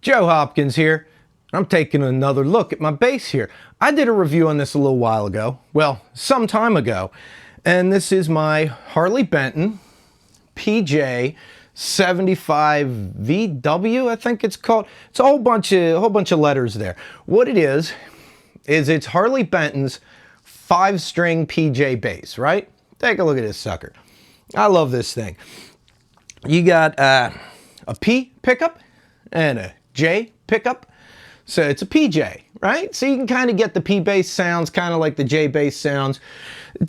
Joe Hopkins here. I'm taking another look at my bass here. I did a review on this a little while ago, well, some time ago, and this is my Harley Benton PJ 75 VW, I think it's called. It's a whole bunch of letters there. What it is it's Harley Benton's 5-string PJ bass, right? Take a look at this sucker. I love this thing. You got a P pickup and a J pickup. So it's a PJ, right? So you can kind of get the P bass sounds kind of like the J bass sounds.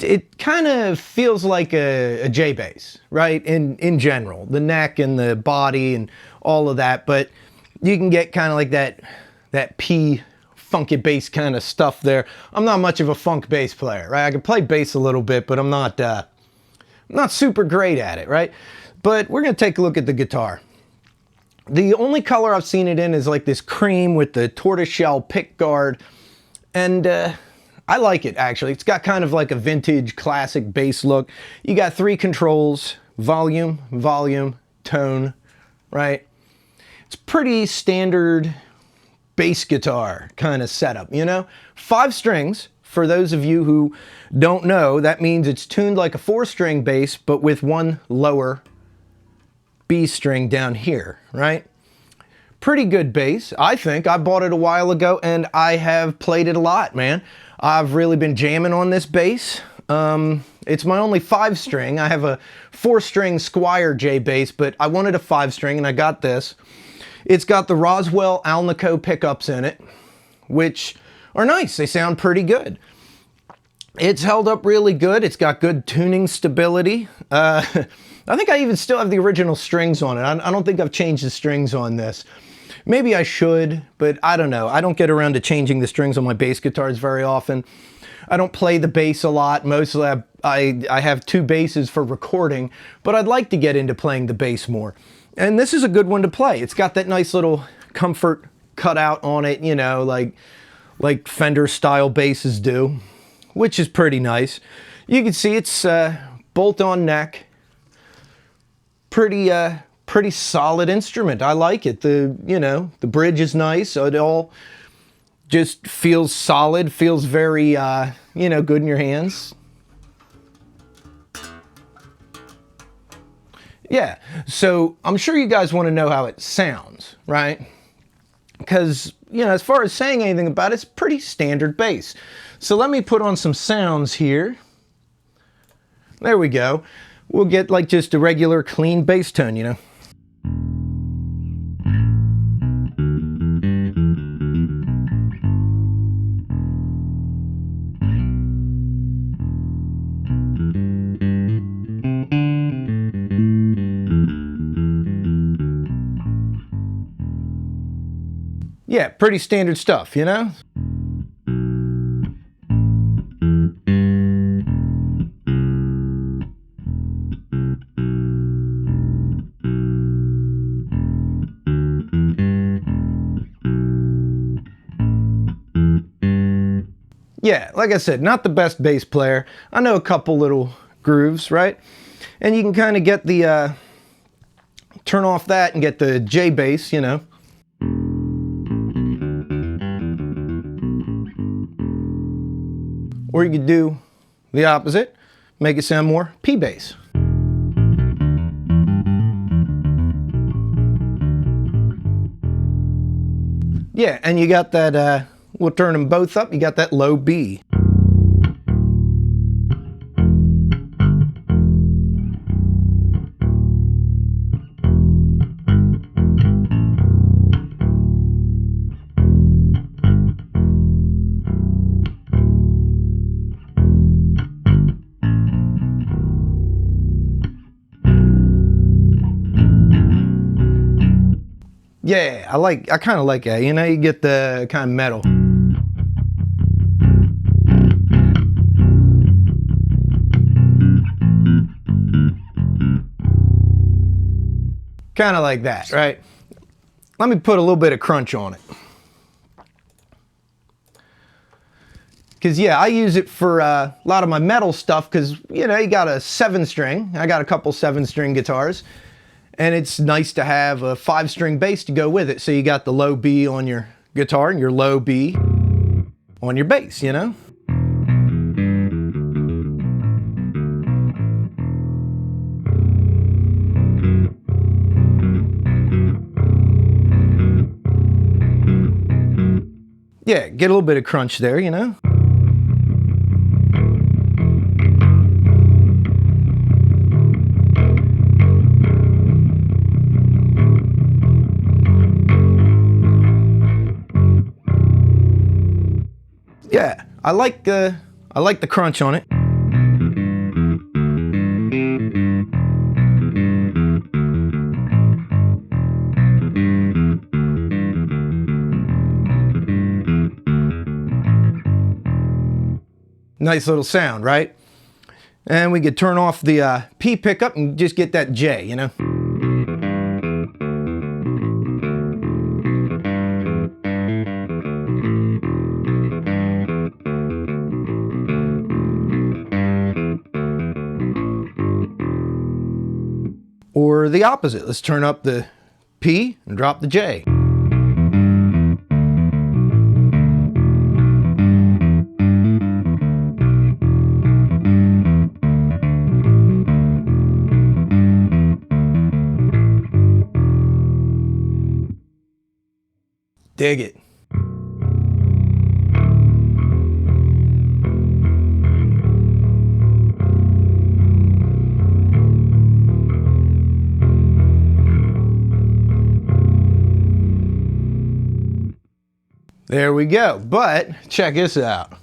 It kind of feels like a J bass, right? In general, the neck and the body and all of that, but you can get kind of like that P funky bass kind of stuff there. I'm not much of a funk bass player, right? I can play bass a little bit, but I'm not super great at it, right? But we're gonna take a look at the guitar. The only color I've seen it in is like this cream with the tortoiseshell pick guard, and I like it actually. It's got kind of like a vintage classic bass look. You got 3 controls: volume, tone, right? It's pretty standard bass guitar kind of setup, you know? 5 strings. For those of you who don't know, that means it's tuned like a 4-string bass, but with 1 lower B string down here, right? Pretty good bass, I think. I bought it a while ago and I have played it a lot, man. I've really been jamming on this bass. It's my only 5-string. I have a 4-string Squire J bass, but I wanted a 5-string and I got this. It's got the Roswell Alnico pickups in it, which are nice. They sound pretty good. It's held up really good. It's got good tuning stability. I think I even still have the original strings on it. I don't think I've changed the strings on this. Maybe I should, but I don't know. I don't get around to changing the strings on my bass guitars very often. I don't play the bass a lot. Mostly I have 2 basses for recording, but I'd like to get into playing the bass more. And this is a good one to play. It's got that nice little comfort cutout on it, you know, like Fender style basses do, which is pretty nice. You can see it's bolt-on neck. Pretty solid instrument. I like it. The bridge is nice, so it all just feels solid, feels very good in your hands. Yeah, so I'm sure you guys want to know how it sounds, right? Because, as far as saying anything about it, it's pretty standard bass. So let me put on some sounds here. There we go. We'll get like just a regular clean bass tone, you know. Yeah, pretty standard stuff, you know? Yeah, like I said, not the best bass player. I know a couple little grooves, right? And you can kind of get the, turn off that and get the J bass, you know. Or you could do the opposite, make it sound more P bass. Yeah, and you got that, we'll turn them both up, you got that low B. Yeah, I kind of like that, you know, you get the kind of metal. Kind of like that, right? Let me put a little bit of crunch on it. Because, yeah, I use it for a lot of my metal stuff because, you know, you got a 7-string. I got a couple 7-string guitars. And it's nice to have a 5-string bass to go with it. So you got the low B on your guitar and your low B on your bass, you know? Yeah, get a little bit of crunch there, you know? Yeah, I like the crunch on it. Nice little sound, right? And we could turn off the P pickup and just get that J, you know? Or the opposite. Let's turn up the P and drop the J. Dig it. There we go. But check this out.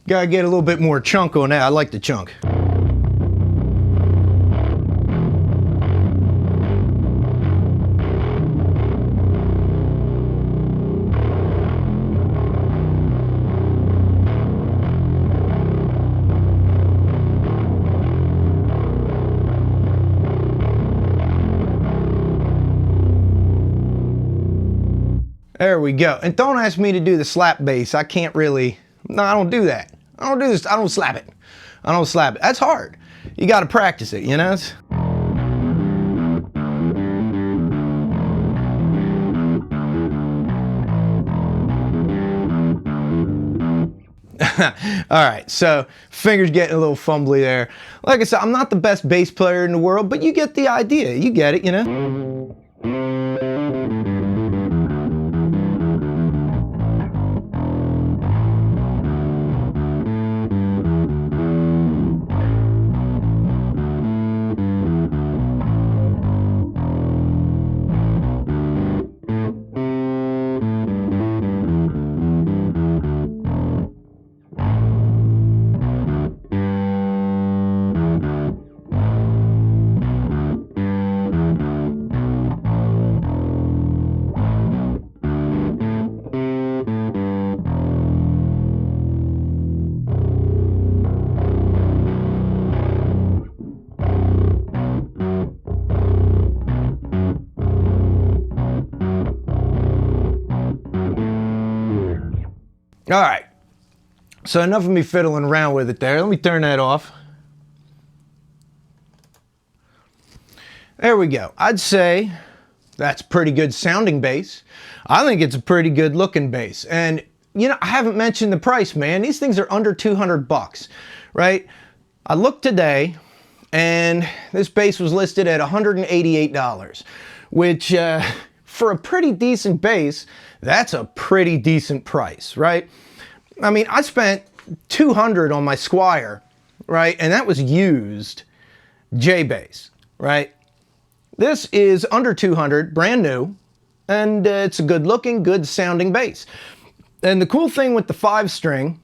Gotta get a little bit more chunk on that. I like the chunk. There we go. And don't ask me to do the slap bass. I can't really, no, I don't do that. I don't do this, I don't slap it. I don't slap it. That's hard. You gotta practice it, you know? All right, so fingers getting a little fumbly there. Like I said, I'm not the best bass player in the world, but you get the idea. You get it, you know? All right, so enough of me fiddling around with it there. Let me turn that off. There we go. I'd say that's pretty good sounding bass. I think it's a pretty good looking bass. And you know, I haven't mentioned the price, man. These things are under 200 bucks, right? I looked today and this bass was listed at $188, which for a pretty decent bass, that's a pretty decent price, right? I mean, I spent $200 on my Squire, right? And that was used J bass, right? This is under 200, brand new, and it's a good looking, good sounding bass. And the cool thing with the 5-string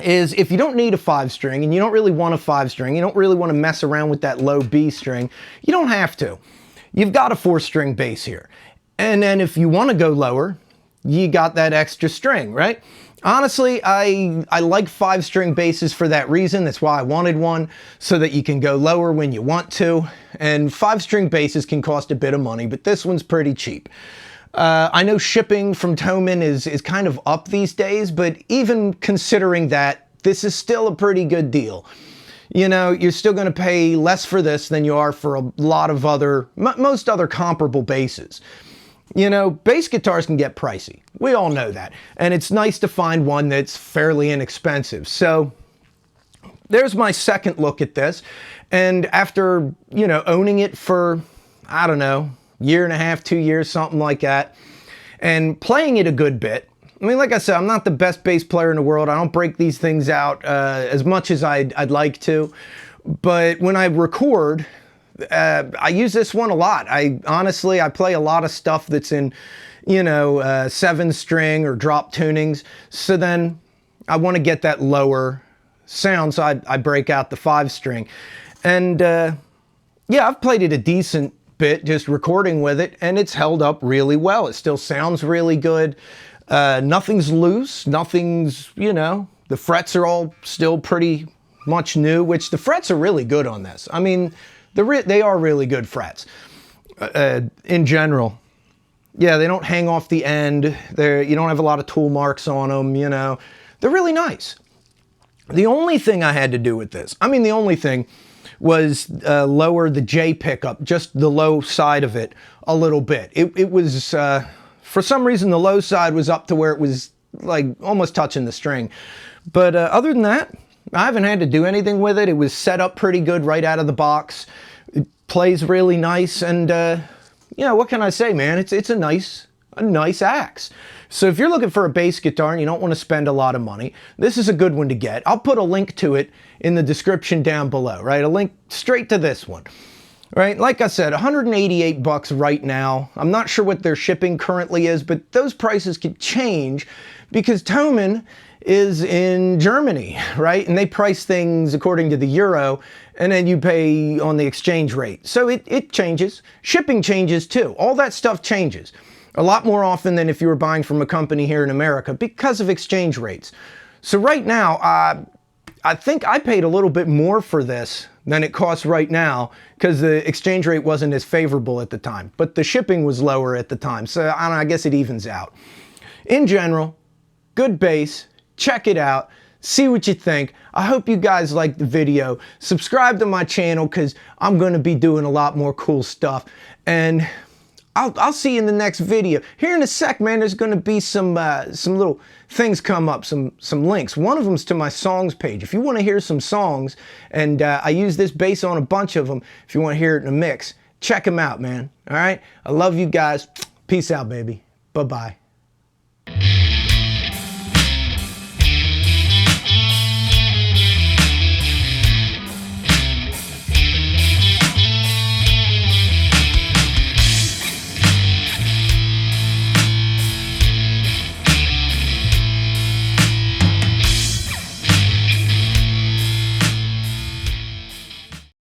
is if you don't need a 5-string and you don't really want a 5-string, you don't really want to mess around with that low B string, you don't have to. You've got a 4-string bass here. And then if you want to go lower, you got that extra string, right? Honestly, I like 5-string basses for that reason. That's why I wanted one, so that you can go lower when you want to. And 5-string basses can cost a bit of money, but this one's pretty cheap. I know shipping from Thomann is kind of up these days, but even considering that, this is still a pretty good deal. you know, you're still going to pay less for this than you are for a lot of other, most other comparable basses. You know, bass guitars can get pricey. We all know that. And it's nice to find one that's fairly inexpensive. So there's my second look at this. And after, you know, owning it for, I don't know, year and a half, 2 years, something like that, and playing it a good bit. I mean, like I said, I'm not the best bass player in the world. I don't break these things out as much as I'd like to. But when I record, I use this one a lot. Honestly, I play a lot of stuff that's in, you know, 7-string or drop tunings. So then I want to get that lower sound, so I break out the 5-string. And yeah, I've played it a decent bit just recording with it, and it's held up really well. It still sounds really good. Nothing's loose, nothing's, you know, the frets are all still pretty much new, which the frets are really good on this. I mean, they are really good frets in general. Yeah, they don't hang off the end. You don't have a lot of tool marks on them, you know. They're really nice. The only thing I had to do with this, I mean, the only thing was lower the J pickup, just the low side of it a little bit. It was... for some reason, the low side was up to where it was like almost touching the string. But other than that, I haven't had to do anything with it. It was set up pretty good right out of the box. It plays really nice. And, you know, what can I say, man? It's a nice axe. So if you're looking for a bass guitar and you don't want to spend a lot of money, this is a good one to get. I'll put a link to it in the description down below, right? A link straight to this one. Right, like I said, 188 bucks right now. I'm not sure what their shipping currently is, but those prices could change because Thomann is in Germany, right? And they price things according to the euro, and then you pay on the exchange rate. So it changes. Shipping changes too. All that stuff changes a lot more often than if you were buying from a company here in America because of exchange rates. So right now, I think I paid a little bit more for this than it costs right now because the exchange rate wasn't as favorable at the time, but the shipping was lower at the time. So I don't know, I guess it evens out. In general, good bass, check it out, see what you think. I hope you guys liked the video. Subscribe to my channel because I'm going to be doing a lot more cool stuff. And I'll see you in the next video. Here in a sec, man, there's going to be some little things come up, some links. One of them's to my songs page. If you want to hear some songs, and I use this bass on a bunch of them, if you want to hear it in a mix, check them out, man. All right? I love you guys. Peace out, baby. Bye-bye.